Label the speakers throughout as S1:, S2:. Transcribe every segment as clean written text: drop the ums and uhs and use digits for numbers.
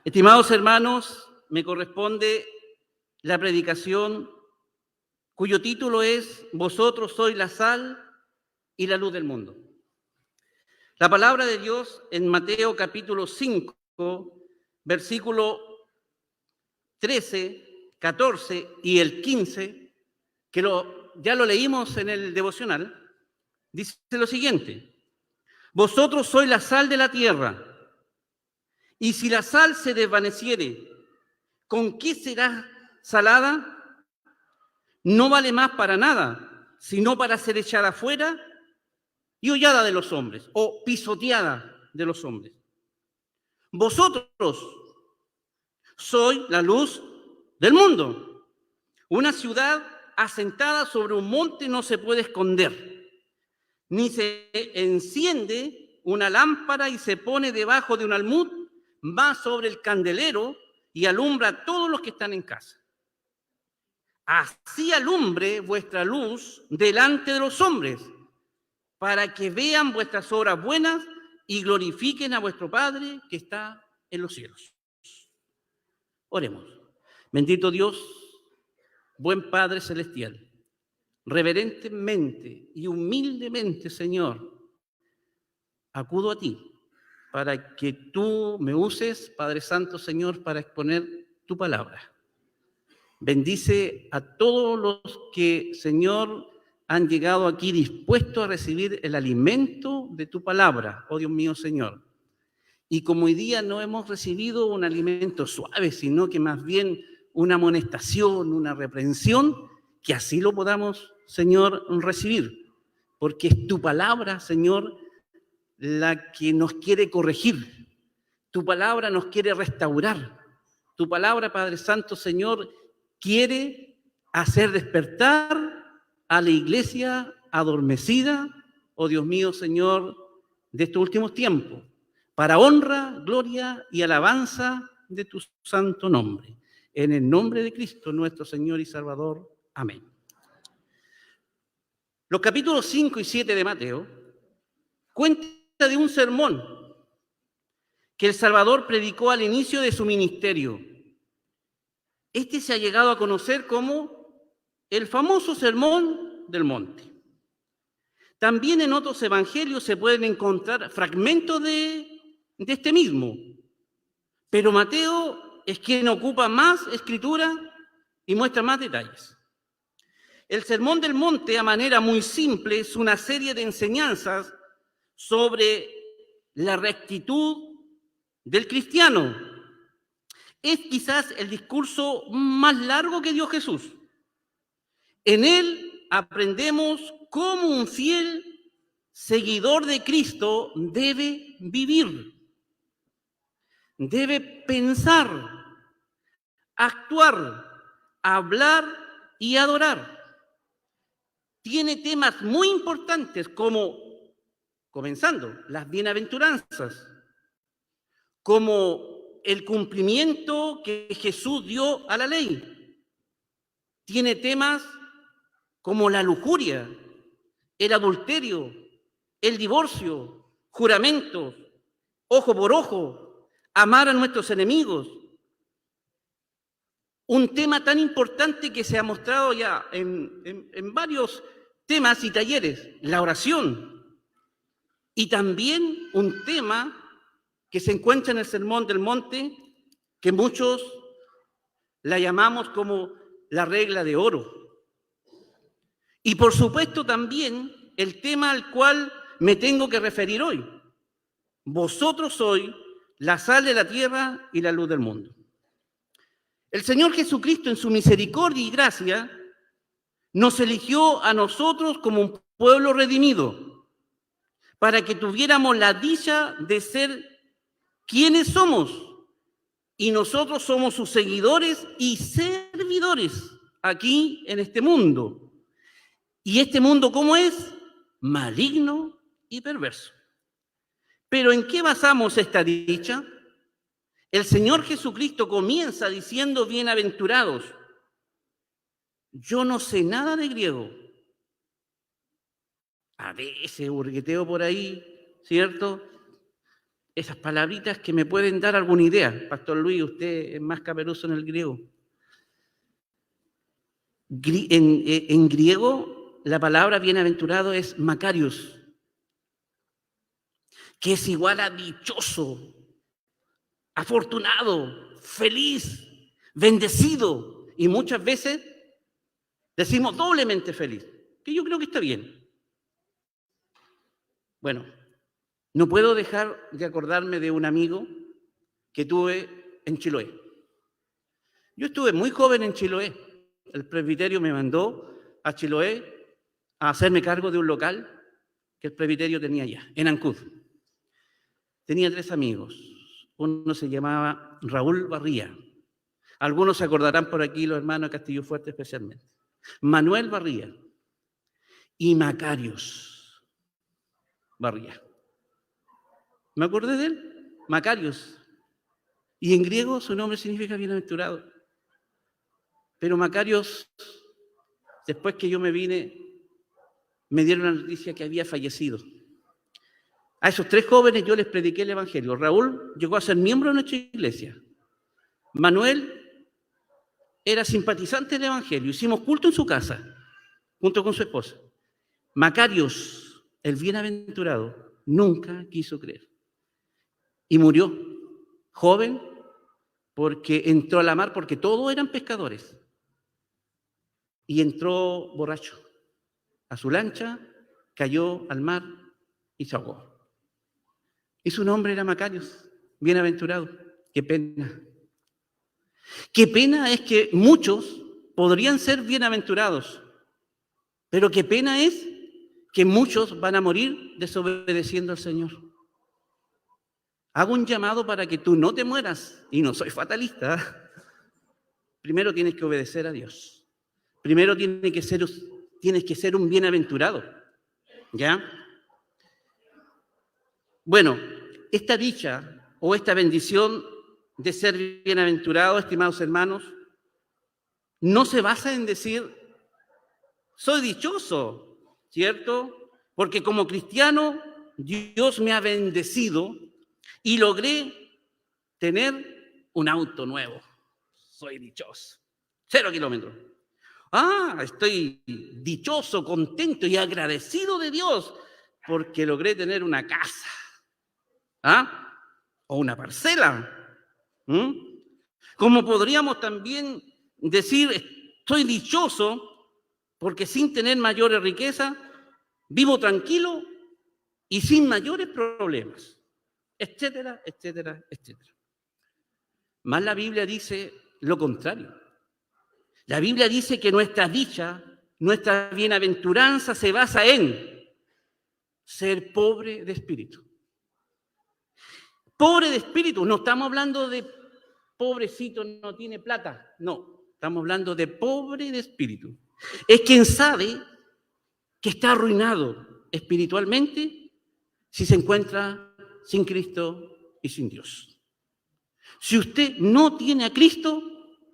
S1: Estimados hermanos, me corresponde la predicación cuyo título es Vosotros sois la sal y la luz del mundo. La palabra de Dios en Mateo capítulo 5, versículo 13, 14 y el 15, que ya lo leímos en el devocional, dice lo siguiente: Vosotros sois la sal de la tierra, y si la sal se desvaneciere, ¿con qué será salada? No vale más para nada, sino para ser echada afuera y hollada de los hombres, o pisoteada de los hombres. Vosotros sois la luz del mundo. Una ciudad asentada sobre un monte no se puede esconder, ni se enciende una lámpara y se pone debajo de un almud, va sobre el candelero y alumbra a todos los que están en casa. Así alumbre vuestra luz delante de los hombres, para que vean vuestras obras buenas y glorifiquen a vuestro Padre que está en los cielos. Oremos. Bendito Dios, buen Padre celestial, reverentemente y humildemente, Señor, acudo a ti para que tú me uses, Padre Santo, Señor, para exponer tu palabra. Bendice a todos los que, Señor, han llegado aquí dispuestos a recibir el alimento de tu palabra, oh Dios mío, Señor. Y como hoy día no hemos recibido un alimento suave, sino que más bien una amonestación, una reprensión, que así lo podamos, Señor, recibir. Porque es tu palabra, Señor, la que nos quiere corregir. Tu palabra nos quiere restaurar. Tu palabra, Padre Santo, Señor, quiere hacer despertar a la iglesia adormecida, oh Dios mío, Señor, de estos últimos tiempos, para honra, gloria y alabanza de tu santo nombre. En el nombre de Cristo, nuestro Señor y Salvador. Amén. Los capítulos 5 y 7 de Mateo cuentan de un sermón que el Salvador predicó al inicio de su ministerio. Este se ha llegado a conocer como el famoso Sermón del Monte. También en otros evangelios se pueden encontrar fragmentos de este mismo, pero Mateo es quien ocupa más escritura y muestra más detalles. El Sermón del Monte, a manera muy simple, es una serie de enseñanzas sobre la rectitud del cristiano. Es quizás el discurso más largo que dio Jesús. En él aprendemos cómo un fiel seguidor de Cristo debe vivir, debe pensar, actuar, hablar y adorar. Tiene temas muy importantes como, comenzando, las bienaventuranzas, como el cumplimiento que Jesús dio a la ley. Tiene temas como la lujuria, el adulterio, el divorcio, juramentos, ojo por ojo, amar a nuestros enemigos. Un tema tan importante que se ha mostrado ya en varios temas y talleres, la oración. Y también un tema que se encuentra en el Sermón del Monte, que muchos la llamamos como la regla de oro. Y por supuesto también el tema al cual me tengo que referir hoy. Vosotros sois la sal de la tierra y la luz del mundo. El Señor Jesucristo, en su misericordia y gracia, nos eligió a nosotros como un pueblo redimido, para que tuviéramos la dicha de ser quienes somos. Y nosotros somos sus seguidores y servidores aquí en este mundo. ¿Y este mundo cómo es? Maligno y perverso. ¿Pero en qué basamos esta dicha? El Señor Jesucristo comienza diciendo: bienaventurados. Yo no sé nada de griego. A veces hurgueteo por ahí, ¿cierto? esas palabritas que me pueden dar alguna idea. Pastor Luis, usted es más caperuso en el griego. En griego, la palabra bienaventurado es makarios, que es igual a dichoso, afortunado, feliz, bendecido. Y muchas veces decimos doblemente feliz, que yo creo que está bien. Bueno, no puedo dejar de acordarme de un amigo que tuve en Chiloé. Yo estuve muy joven en Chiloé. El presbiterio me mandó a Chiloé a hacerme cargo de un local que el presbiterio tenía allá, en Ancud. Tenía 3 amigos. Uno se llamaba Raúl Barría. Algunos se acordarán por aquí, los hermanos de Castillo Fuerte especialmente. Manuel Barría y Macarios Barría. Me acordé de él, Macarios. Y en griego su nombre significa bienaventurado. Pero Macarios, después que yo me vine, me dieron la noticia que había fallecido. A esos 3 jóvenes yo les prediqué el Evangelio. Raúl llegó a ser miembro de nuestra iglesia. Manuel era simpatizante del Evangelio. Hicimos culto en su casa, junto con su esposa. Macarios, el bienaventurado, nunca quiso creer. Y murió joven porque entró a la mar, porque todos eran pescadores. Y entró borracho a su lancha, cayó al mar y se ahogó. Y su nombre era Macarios, bienaventurado. Qué pena. Qué pena es que muchos podrían ser bienaventurados, pero qué pena es que muchos van a morir desobedeciendo al Señor. Hago un llamado para que tú no te mueras, y no soy fatalista. Primero tienes que obedecer a Dios. Primero tienes que ser un bienaventurado. ¿Ya? Bueno, esta dicha o esta bendición de ser bienaventurado, estimados hermanos, no se basa en decir, soy dichoso, ¿cierto? Porque como cristiano, Dios me ha bendecido y logré tener un auto nuevo. Soy dichoso. 0 kilómetros. Estoy dichoso, contento y agradecido de Dios porque logré tener una casa. O una parcela. Como podríamos también decir, estoy dichoso porque sin tener mayores riquezas, vivo tranquilo y sin mayores problemas, etcétera, etcétera, etcétera. Más la Biblia dice lo contrario. La Biblia dice que nuestra dicha, nuestra bienaventuranza se basa en ser pobre de espíritu. Pobre de espíritu, no estamos hablando de pobrecito, no tiene plata, no, estamos hablando de pobre de espíritu. Es quien sabe que está arruinado espiritualmente si se encuentra sin Cristo y sin Dios. Si usted no tiene a Cristo,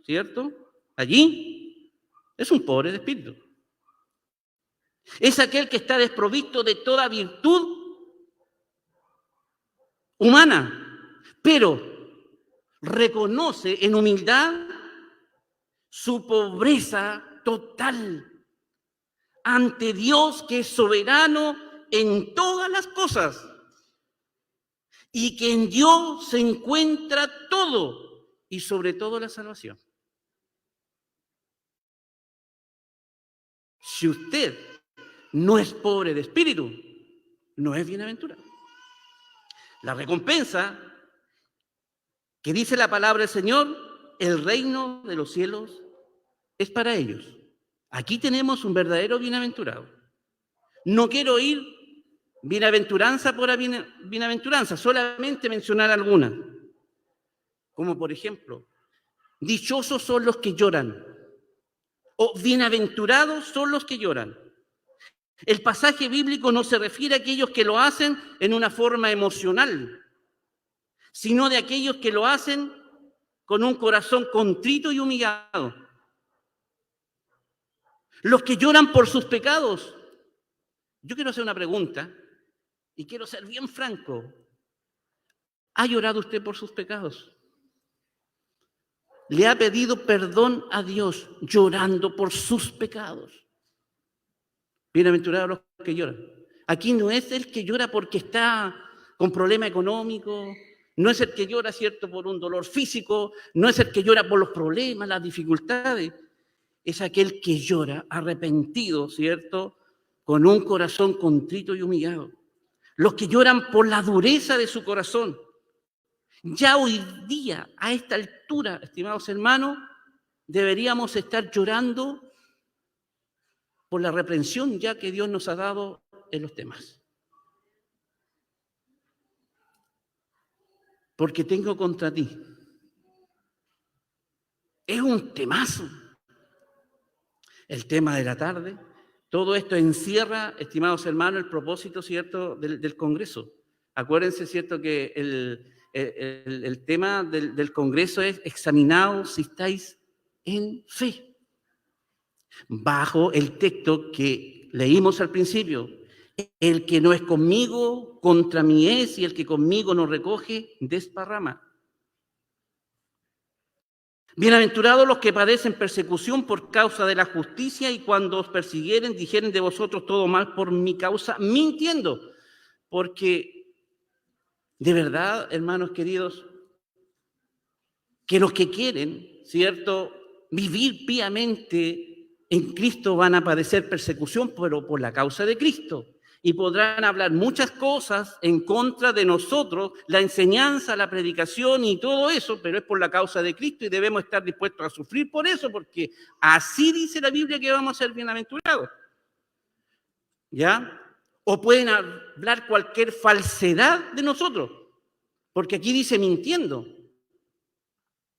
S1: ¿cierto? Allí es un pobre de espíritu. Es aquel que está desprovisto de toda virtud humana, pero reconoce en humildad su pobreza total ante Dios que es soberano en todas las cosas y que en Dios se encuentra todo y sobre todo la salvación. Si usted no es pobre de espíritu, no es bienaventurado. La recompensa que dice la palabra del Señor, el reino de los cielos es para ellos. Aquí tenemos un verdadero bienaventurado. No quiero oír bienaventuranza por bienaventuranza, solamente mencionar algunas. Como por ejemplo, dichosos son los que lloran, o bienaventurados son los que lloran. El pasaje bíblico no se refiere a aquellos que lo hacen en una forma emocional, sino de aquellos que lo hacen con un corazón contrito y humillado. Los que lloran por sus pecados. Yo quiero hacer una pregunta y quiero ser bien franco. ¿Ha llorado usted por sus pecados? ¿Le ha pedido perdón a Dios llorando por sus pecados? Bienaventurados los que lloran. Aquí no es el que llora porque está con problema económico, no es el que llora, ¿cierto?, por un dolor físico, no es el que llora por los problemas, las dificultades. Es aquel que llora arrepentido, ¿cierto?, con un corazón contrito y humillado. Los que lloran por la dureza de su corazón. Ya hoy día, a esta altura, estimados hermanos, deberíamos estar llorando por la reprensión ya que Dios nos ha dado en los temas. Porque tengo contra ti. Es un temazo. El tema de la tarde. Todo esto encierra, estimados hermanos, el propósito, ¿cierto?, del Congreso. Acuérdense, ¿cierto?, que el tema del Congreso es examinaos si estáis en fe. Bajo el texto que leímos al principio, el que no es conmigo, contra mí es, y el que conmigo no recoge, desparrama. Bienaventurados los que padecen persecución por causa de la justicia, y cuando os persiguieren, dijeren de vosotros todo mal por mi causa, mintiendo. Porque, de verdad, hermanos queridos, que los que quieren, ¿cierto?, vivir piamente en Cristo van a padecer persecución, pero por la causa de Cristo. Y podrán hablar muchas cosas en contra de nosotros, la enseñanza, la predicación y todo eso, pero es por la causa de Cristo y debemos estar dispuestos a sufrir por eso, porque así dice la Biblia que vamos a ser bienaventurados. ¿Ya? O pueden hablar cualquier falsedad de nosotros, porque aquí dice mintiendo.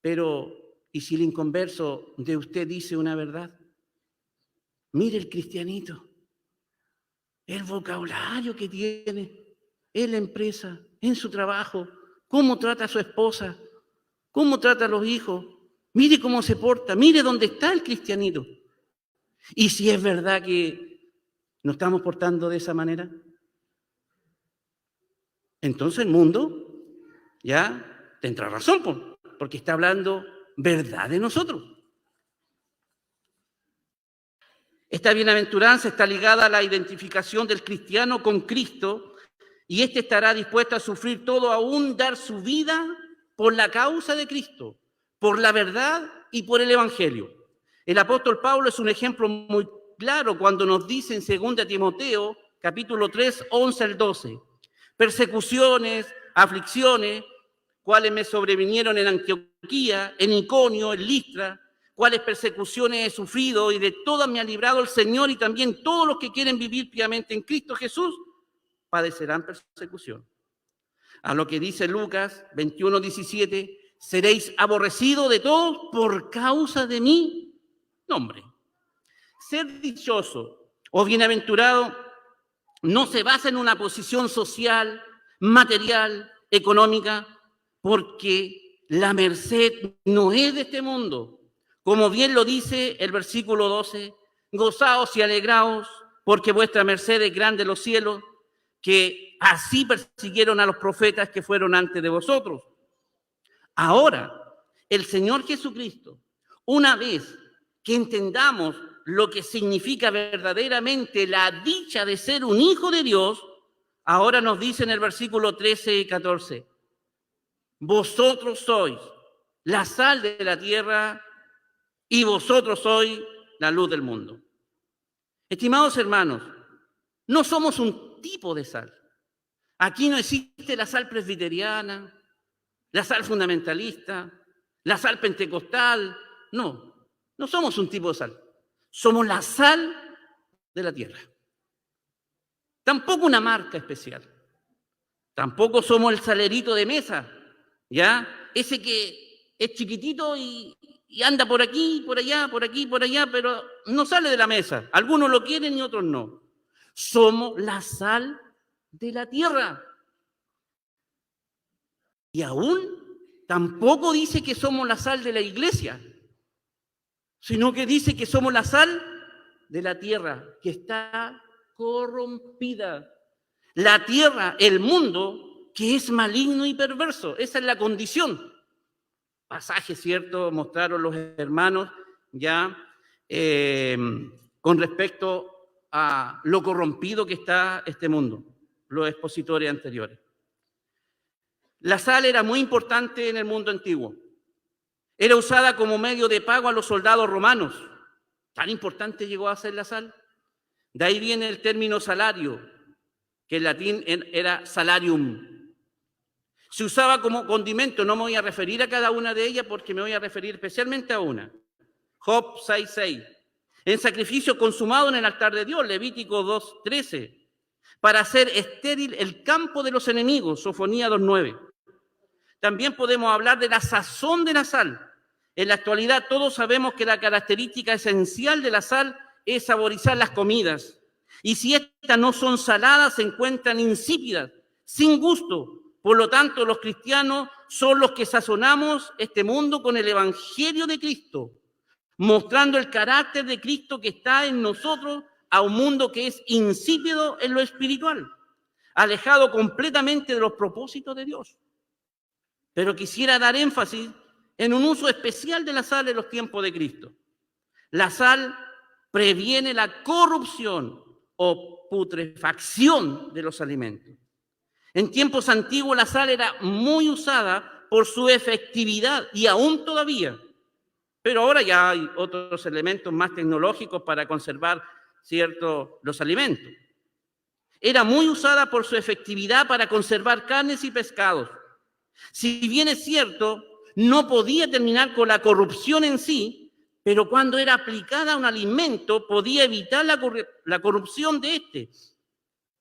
S1: Pero, ¿y si el inconverso de usted dice una verdad? Mire el cristianito. El vocabulario que tiene en la empresa, en su trabajo, cómo trata a su esposa, cómo trata a los hijos, mire cómo se porta, mire dónde está el cristianito. Y si es verdad que nos estamos portando de esa manera, entonces el mundo ya tendrá razón, porque está hablando verdad de nosotros. Esta bienaventuranza está ligada a la identificación del cristiano con Cristo, y éste estará dispuesto a sufrir todo, aún dar su vida por la causa de Cristo, por la verdad y por el Evangelio. El apóstol Pablo es un ejemplo muy claro cuando nos dice en 2 Timoteo, capítulo 3, 11 al 12, persecuciones, aflicciones, cuales me sobrevinieron en Antioquía, en Iconio, en Listra, cuáles persecuciones he sufrido, y de todas me ha librado el Señor, y también todos los que quieren vivir piamente en Cristo Jesús padecerán persecución. A lo que dice Lucas 21, 17, seréis aborrecidos de todos por causa de mi nombre. Ser dichoso o bienaventurado no se basa en una posición social, material, económica, porque la merced no es de este mundo. Como bien lo dice el versículo 12, gozaos y alegraos, porque vuestra merced es grande en los cielos, que así persiguieron a los profetas que fueron antes de vosotros. Ahora, el Señor Jesucristo, una vez que entendamos lo que significa verdaderamente la dicha de ser un hijo de Dios, ahora nos dice en el versículo 13 y 14, vosotros sois la sal de la tierra, y vosotros sois la luz del mundo. Estimados hermanos, no somos un tipo de sal. Aquí no existe la sal presbiteriana, la sal fundamentalista, la sal pentecostal. No, no somos un tipo de sal. Somos la sal de la tierra. Tampoco una marca especial. Tampoco somos el salerito de mesa, ¿ya? Ese que es chiquitito y anda por aquí, por allá, por aquí, por allá, pero no sale de la mesa. Algunos lo quieren y otros no. Somos la sal de la tierra. Y aún tampoco dice que somos la sal de la iglesia, sino que dice que somos la sal de la tierra, que está corrompida. La tierra, el mundo, que es maligno y perverso. Esa es la condición. Pasaje, ¿cierto? Mostraron los hermanos ya con respecto a lo corrompido que está este mundo, los expositores anteriores. La sal era muy importante en el mundo antiguo. Era usada como medio de pago a los soldados romanos. ¿Tan importante llegó a ser la sal? De ahí viene el término salario, que en latín era salarium. Se usaba como condimento, no me voy a referir a cada una de ellas porque me voy a referir especialmente a una. Job 6:6. En sacrificio consumado en el altar de Dios, Levítico 2:13. Para hacer estéril el campo de los enemigos, Sofonía 2:9. También podemos hablar de la sazón de la sal. En la actualidad todos sabemos que la característica esencial de la sal es saborizar las comidas. Y si estas no son saladas, se encuentran insípidas, sin gusto. Por lo tanto, los cristianos son los que sazonamos este mundo con el Evangelio de Cristo, mostrando el carácter de Cristo que está en nosotros a un mundo que es insípido en lo espiritual, alejado completamente de los propósitos de Dios. Pero quisiera dar énfasis en un uso especial de la sal en los tiempos de Cristo. La sal previene la corrupción o putrefacción de los alimentos. En tiempos antiguos la sal era muy usada por su efectividad y aún todavía. Pero ahora ya hay otros elementos más tecnológicos para conservar los alimentos. Era muy usada por su efectividad para conservar carnes y pescados. Si bien es cierto, no podía terminar con la corrupción en sí, pero cuando era aplicada a un alimento podía evitar la corrupción de éste.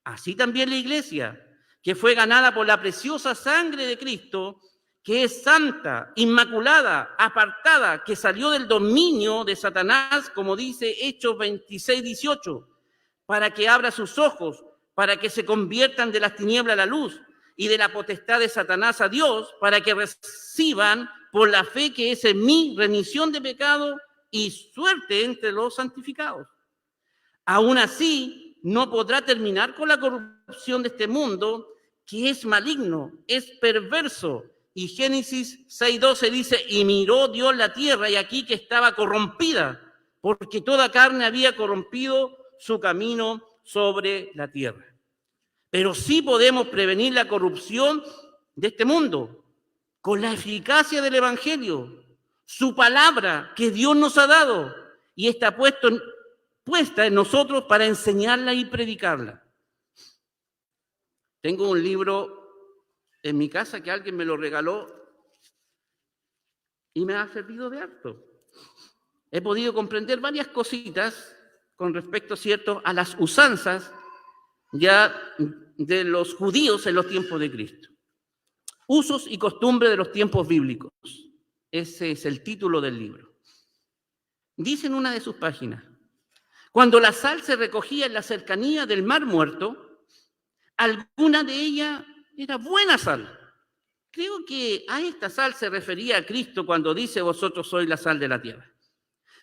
S1: Así también la iglesia, que fue ganada por la preciosa sangre de Cristo, que es santa, inmaculada, apartada, que salió del dominio de Satanás, como dice Hechos 26:18, para que abra sus ojos, para que se conviertan de las tinieblas a la luz y de la potestad de Satanás a Dios, para que reciban por la fe que es en mí remisión de pecado y suerte entre los santificados. Aún así, no podrá terminar con la corrupción de este mundo, que es maligno, es perverso. Y Génesis 6:12 dice, y miró Dios la tierra, y aquí que estaba corrompida, porque toda carne había corrompido su camino sobre la tierra. Pero sí podemos prevenir la corrupción de este mundo con la eficacia del Evangelio, su palabra que Dios nos ha dado, y está puesta en nosotros para enseñarla y predicarla. Tengo un libro en mi casa que alguien me lo regaló y me ha servido de harto. He podido comprender varias cositas con respecto, ¿cierto?, a las usanzas ya de los judíos en los tiempos de Cristo. Usos y costumbres de los tiempos bíblicos. Ese es el título del libro. Dice en una de sus páginas, cuando la sal se recogía en la cercanía del Mar Muerto, alguna de ellas era buena sal. Creo que a esta sal se refería a Cristo cuando dice, vosotros sois la sal de la tierra.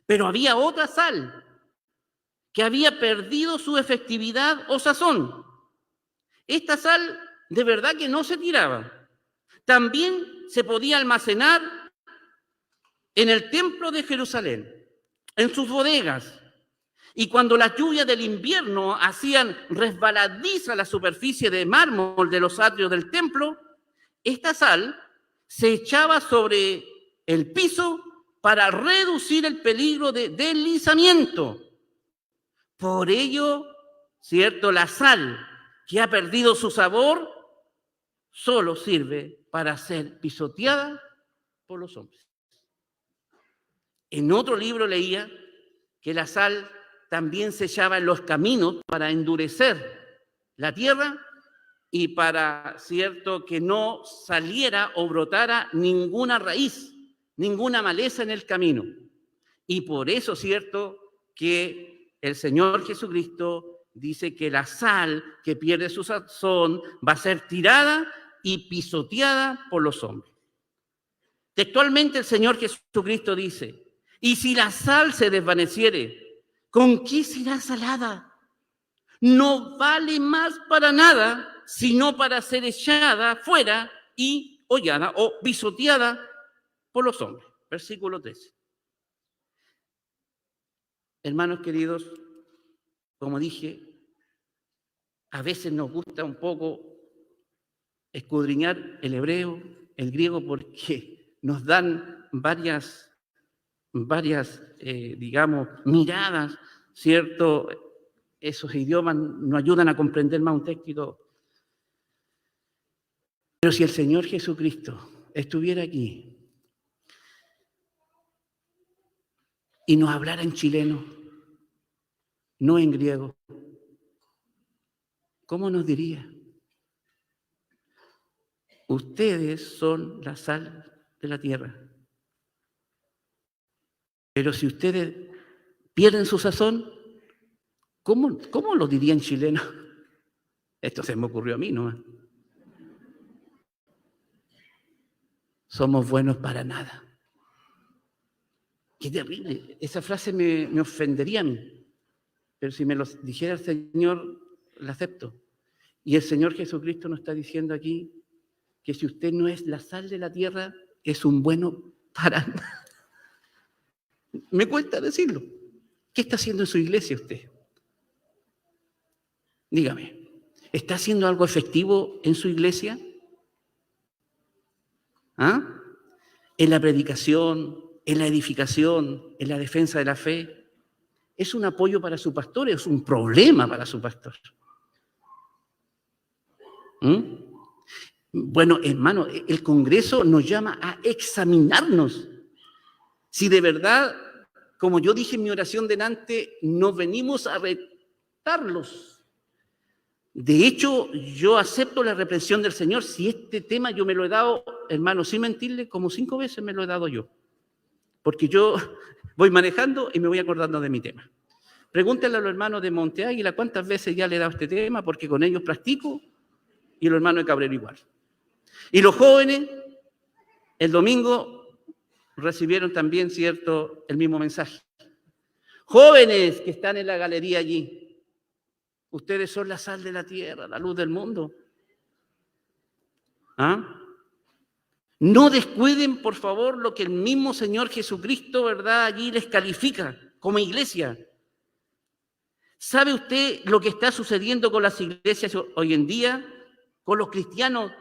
S1: Pero había otra sal que había perdido su efectividad o sazón. Esta sal de verdad que no se tiraba. También se podía almacenar en el templo de Jerusalén, en sus bodegas. Y cuando las lluvias del invierno hacían resbaladiza la superficie de mármol de los atrios del templo, esta sal se echaba sobre el piso para reducir el peligro de deslizamiento. Por ello, ¿cierto?, la sal que ha perdido su sabor solo sirve para ser pisoteada por los hombres. En otro libro leía que la sal también se echaba en los caminos para endurecer la tierra y para, ¿cierto?, que no saliera o brotara ninguna raíz, ninguna maleza en el camino. Y por eso, ¿cierto?, que el Señor Jesucristo dice que la sal que pierde su sazón va a ser tirada y pisoteada por los hombres. Textualmente el Señor Jesucristo dice, y si la sal se desvaneciere, ¿con qué será salada? No vale más para nada sino para ser echada fuera y hollada o pisoteada por los hombres. Versículo 13. Hermanos queridos, como dije, a veces nos gusta un poco escudriñar el hebreo, el griego, porque nos dan varias digamos, miradas, ¿cierto? Esos idiomas nos ayudan a comprender más un texto y todo. Pero si el Señor Jesucristo estuviera aquí y nos hablara en chileno, no en griego, ¿cómo nos diría? Ustedes son la sal de la tierra. Pero si ustedes pierden su sazón, ¿cómo lo diría en chileno? Esto se me ocurrió a mí, ¿no? Somos buenos para nada. Qué terrible. Esa frase me ofendería a mí. Pero si me lo dijera el Señor, la acepto. Y el Señor Jesucristo nos está diciendo aquí que si usted no es la sal de la tierra, es un bueno para nada. Me cuesta decirlo. ¿Qué está haciendo en su iglesia usted? Dígame, ¿está haciendo algo efectivo en su iglesia? ¿Ah? En la predicación, en la edificación, en la defensa de la fe. ¿Es un apoyo para su pastor? ¿Es un problema para su pastor? Bueno, hermano, el Congreso nos llama a examinarnos. Si de verdad, como yo dije en mi oración delante, nos venimos a retarlos. De hecho, yo acepto la reprensión del Señor. Si este tema yo me lo he dado, hermano, sin mentirle, como 5 veces me lo he dado yo. Porque yo voy manejando y me voy acordando de mi tema. Pregúntenle a los hermanos de Monte Águila cuántas veces ya le he dado este tema, porque con ellos practico, y los hermanos de Cabrero igual. Y los jóvenes, el domingo, recibieron también, ¿cierto?, el mismo mensaje. Jóvenes que están en la galería allí, ustedes son la sal de la tierra, la luz del mundo. ¿Ah? No descuiden, por favor, lo que el mismo Señor Jesucristo, ¿verdad?, allí les califica como iglesia. ¿Sabe usted lo que está sucediendo con las iglesias hoy en día? Con los cristianos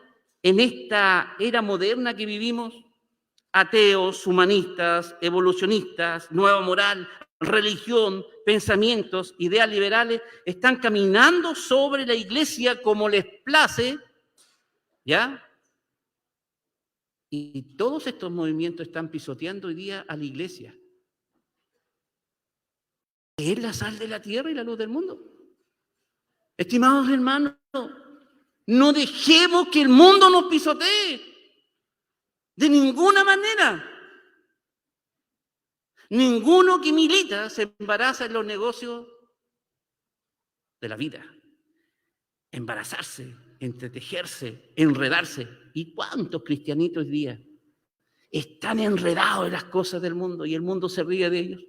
S1: en esta era moderna que vivimos. Ateos, humanistas, evolucionistas, nueva moral, religión, pensamientos, ideas liberales, están caminando sobre la iglesia como les place, ¿ya? Y todos estos movimientos están pisoteando hoy día a la iglesia. Es la sal de la tierra y la luz del mundo. Estimados hermanos, no dejemos que el mundo nos pisotee. De ninguna manera. Ninguno que milita se embaraza en los negocios de la vida. Embarazarse, entretejerse, enredarse. ¿Y cuántos cristianitos hoy día están enredados en las cosas del mundo y el mundo se ríe de ellos?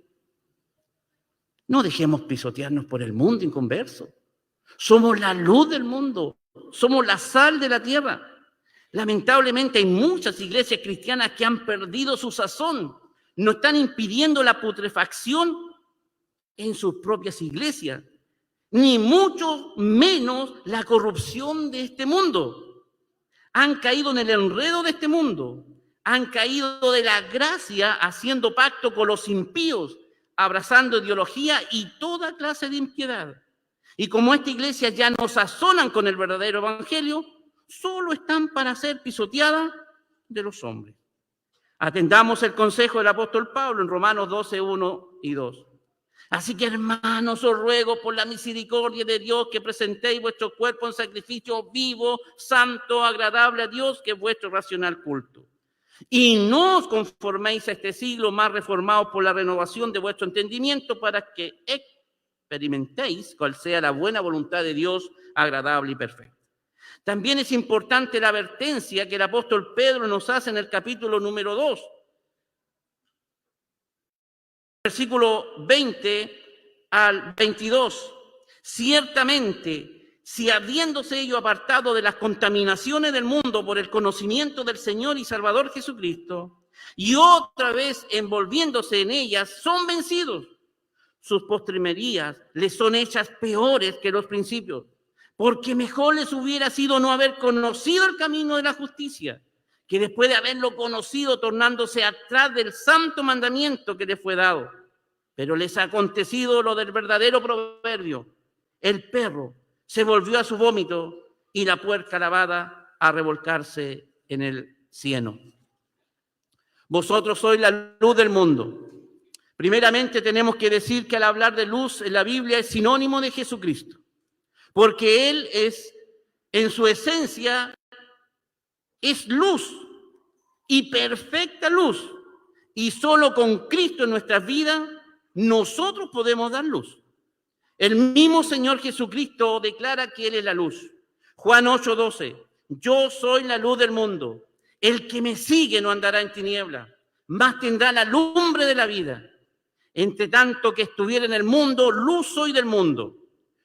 S1: No dejemos pisotearnos por el mundo inconverso. Somos la luz del mundo, somos la sal de la tierra. Lamentablemente hay muchas iglesias cristianas que han perdido su sazón. No están impidiendo la putrefacción en sus propias iglesias, ni mucho menos la corrupción de este mundo. Han caído en el enredo de este mundo, han caído de la gracia haciendo pacto con los impíos, abrazando ideología y toda clase de impiedad. Y como esta iglesia ya no sazonan con el verdadero evangelio, solo están para ser pisoteadas de los hombres. Atendamos el consejo del apóstol Pablo en Romanos 12, 1 y 2. Así que, hermanos, os ruego por la misericordia de Dios que presentéis vuestro cuerpo en sacrificio vivo, santo, agradable a Dios, que es vuestro racional culto. Y no os conforméis a este siglo, más reformados por la renovación de vuestro entendimiento, para que experimentéis cuál sea la buena voluntad de Dios, agradable y perfecta. También es importante la advertencia que el apóstol Pedro nos hace en el capítulo número 2. Versículo 20 al 22. Ciertamente, si habiéndose ellos apartado de las contaminaciones del mundo por el conocimiento del Señor y Salvador Jesucristo, y otra vez envolviéndose en ellas, son vencidos, sus postrimerías les son hechas peores que los principios, porque mejor les hubiera sido no haber conocido el camino de la justicia, que después de haberlo conocido, tornándose atrás del santo mandamiento que les fue dado. Pero les ha acontecido lo del verdadero proverbio: el perro se volvió a su vómito y la puerca lavada a revolcarse en el cieno. Vosotros sois la luz del mundo. Primeramente tenemos que decir que al hablar de luz en la Biblia es sinónimo de Jesucristo, porque Él es, en su esencia, es luz y perfecta luz, y solo con Cristo en nuestras vidas nosotros podemos dar luz. El mismo Señor Jesucristo declara que Él es la luz. Juan 8:12, yo soy la luz del mundo, el que me sigue no andará en tinieblas, mas tendrá la lumbre de la vida. Entre tanto que estuviera en el mundo, luz soy del mundo.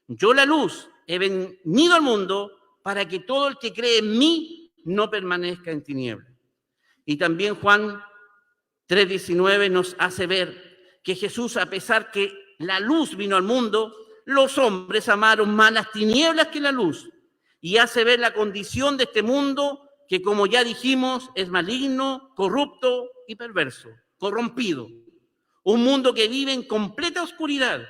S1: Yo, la luz, he venido al mundo para que todo el que cree en mí no permanezca en tinieblas. Y también Juan 3:19 nos hace ver que Jesús, a pesar que la luz vino al mundo, los hombres amaron más las tinieblas que la luz, y hace ver la condición de este mundo que, como ya dijimos, es maligno, corrupto y perverso, corrompido. Un mundo que vive en completa oscuridad,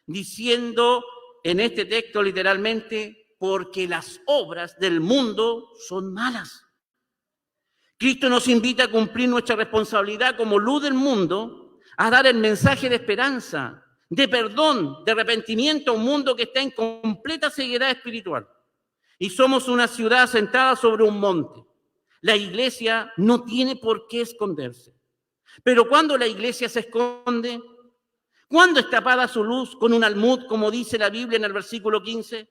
S1: diciendo en este texto literalmente, porque las obras del mundo son malas. Cristo nos invita a cumplir nuestra responsabilidad como luz del mundo, a dar el mensaje de esperanza, de perdón, de arrepentimiento a un mundo que está en completa ceguedad espiritual. Y somos una ciudad asentada sobre un monte. La iglesia no tiene por qué esconderse. Pero cuando la iglesia se esconde, ¿cuándo es tapada su luz con un almud, como dice la Biblia en el versículo 15?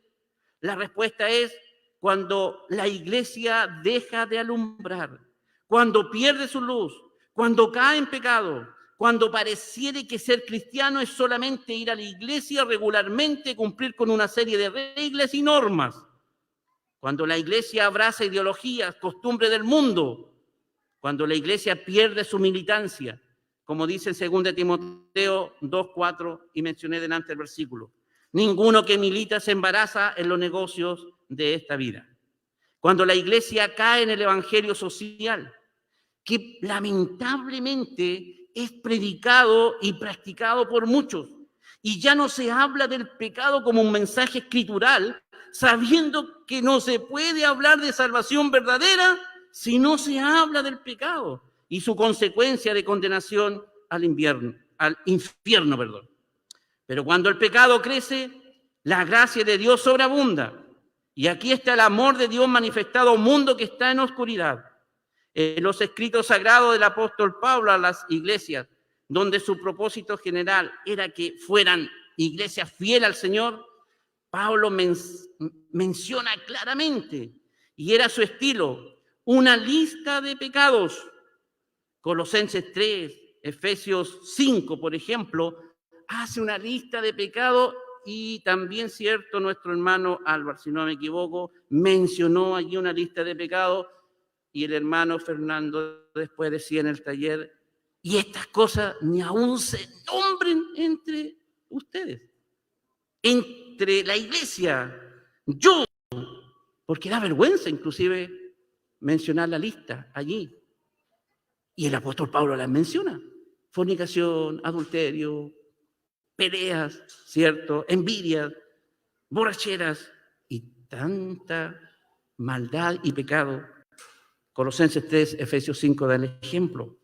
S1: La respuesta es cuando la iglesia deja de alumbrar, cuando pierde su luz, cuando cae en pecado, cuando pareciere que ser cristiano es solamente ir a la iglesia regularmente, cumplir con una serie de reglas y normas. Cuando la iglesia abraza ideologías, costumbres del mundo, cuando la iglesia pierde su militancia, como dice en 2 Timoteo 2:4, y mencioné delante el versículo. Ninguno que milita se embaraza en los negocios de esta vida. Cuando la iglesia cae en el evangelio social, que lamentablemente es predicado y practicado por muchos, y ya no se habla del pecado como un mensaje escritural, sabiendo que no se puede hablar de salvación verdadera si no se habla del pecado y su consecuencia de condenación al infierno. Pero cuando el pecado crece, la gracia de Dios sobreabunda. Y aquí está el amor de Dios manifestado a un mundo que está en oscuridad. En los escritos sagrados del apóstol Pablo a las iglesias, donde su propósito general era que fueran iglesias fieles al Señor, Pablo menciona claramente, y era su estilo, una lista de pecados. Colosenses 3, Efesios 5, por ejemplo, hace una lista de pecados, y también, cierto, nuestro hermano Álvaro, si no me equivoco, mencionó allí una lista de pecados, y el hermano Fernando después decía en el taller, y estas cosas ni aún se nombren entre ustedes, entre la iglesia. Yo, porque da vergüenza inclusive mencionar la lista allí. Y el apóstol Pablo las menciona: fornicación, adulterio, peleas, ¿cierto?, envidias, borracheras y tanta maldad y pecado. Colosenses 3, Efesios 5 dan ejemplo.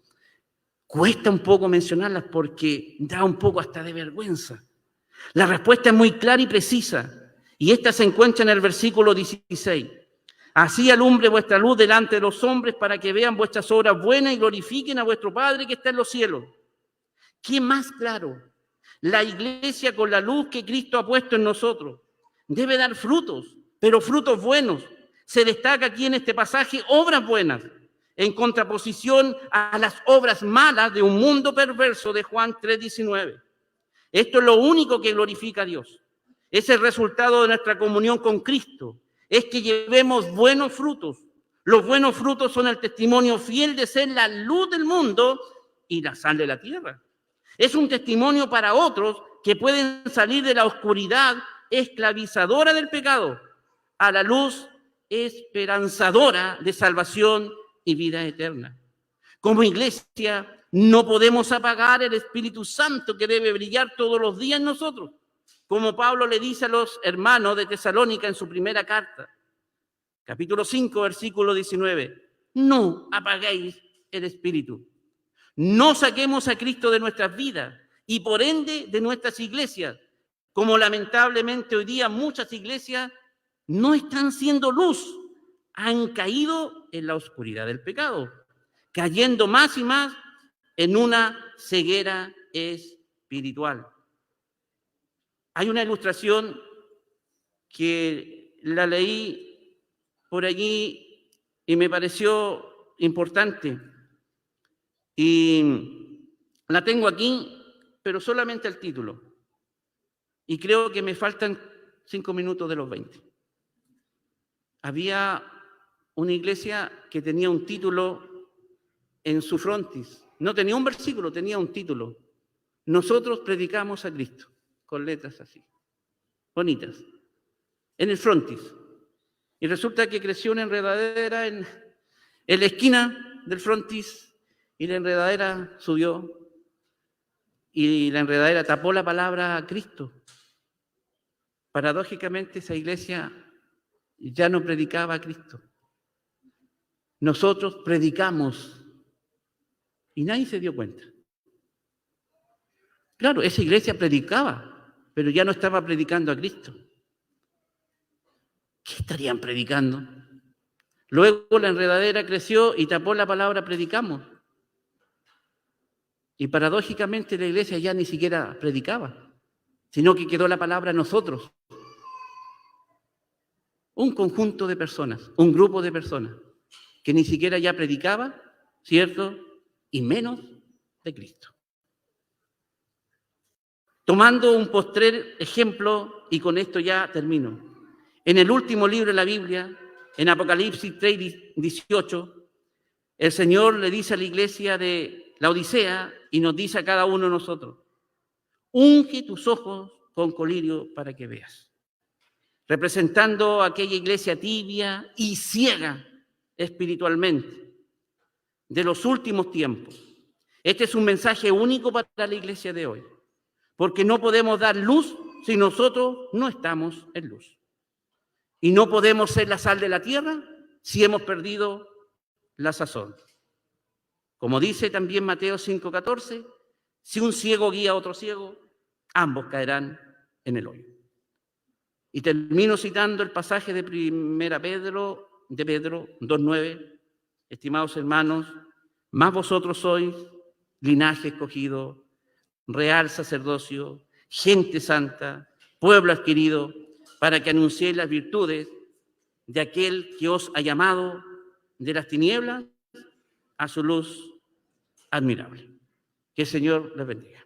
S1: Cuesta un poco mencionarlas porque da un poco hasta de vergüenza. La respuesta es muy clara y precisa, y esta se encuentra en el versículo 16. Así alumbre vuestra luz delante de los hombres, para que vean vuestras obras buenas y glorifiquen a vuestro Padre que está en los cielos. ¿Qué más claro? La iglesia, con la luz que Cristo ha puesto en nosotros, debe dar frutos, pero frutos buenos. Se destaca aquí en este pasaje obras buenas, en contraposición a las obras malas de un mundo perverso de Juan 3:19. Esto es lo único que glorifica a Dios. Es el resultado de nuestra comunión con Cristo. Es que llevemos buenos frutos. Los buenos frutos son el testimonio fiel de ser la luz del mundo y la sal de la tierra. Es un testimonio para otros que pueden salir de la oscuridad esclavizadora del pecado a la luz esperanzadora de salvación y vida eterna. Como iglesia, no podemos apagar el Espíritu Santo que debe brillar todos los días en nosotros, como Pablo le dice a los hermanos de Tesalónica en su primera carta, capítulo 5, versículo 19. No apaguéis el Espíritu. No saquemos a Cristo de nuestras vidas y por ende de nuestras iglesias, como lamentablemente hoy día muchas iglesias no están siendo luz, han caído en la oscuridad del pecado, cayendo más y más en una ceguera espiritual. Hay una ilustración que la leí por allí y me pareció importante. Y la tengo aquí, pero solamente el título. Y creo que me faltan 5 minutos de los 20. Había una iglesia que tenía un título en su frontis. No tenía un versículo, tenía un título. Nosotros predicamos a Cristo, con letras así, bonitas, en el frontis. Y resulta que creció una enredadera en la esquina del frontis y la enredadera subió y la enredadera tapó la palabra a Cristo. Paradójicamente esa iglesia ya no predicaba a Cristo. Nosotros predicamos y nadie se dio cuenta. Claro, esa iglesia predicaba, pero ya no estaba predicando a Cristo. ¿Qué estarían predicando? Luego la enredadera creció y tapó la palabra predicamos. Y paradójicamente la iglesia ya ni siquiera predicaba, sino que quedó la palabra nosotros. Un conjunto de personas, un grupo de personas, que ni siquiera ya predicaba, ¿cierto? Y menos de Cristo. Tomando un postrer ejemplo, y con esto ya termino. En el último libro de la Biblia, en Apocalipsis 3:18, el Señor le dice a la iglesia de la Odisea y nos dice a cada uno de nosotros: unge tus ojos con colirio para que veas. Representando a aquella iglesia tibia y ciega espiritualmente de los últimos tiempos. Este es un mensaje único para la iglesia de hoy, porque no podemos dar luz si nosotros no estamos en luz. Y no podemos ser la sal de la tierra si hemos perdido la sazón. Como dice también Mateo 5:14, si un ciego guía a otro ciego, ambos caerán en el hoyo. Y termino citando el pasaje de Pedro 2:9, estimados hermanos, más vosotros sois linaje escogido, real sacerdocio, gente santa, pueblo adquirido, para que anunciéis las virtudes de aquel que os ha llamado de las tinieblas a su luz admirable. Que el Señor les bendiga.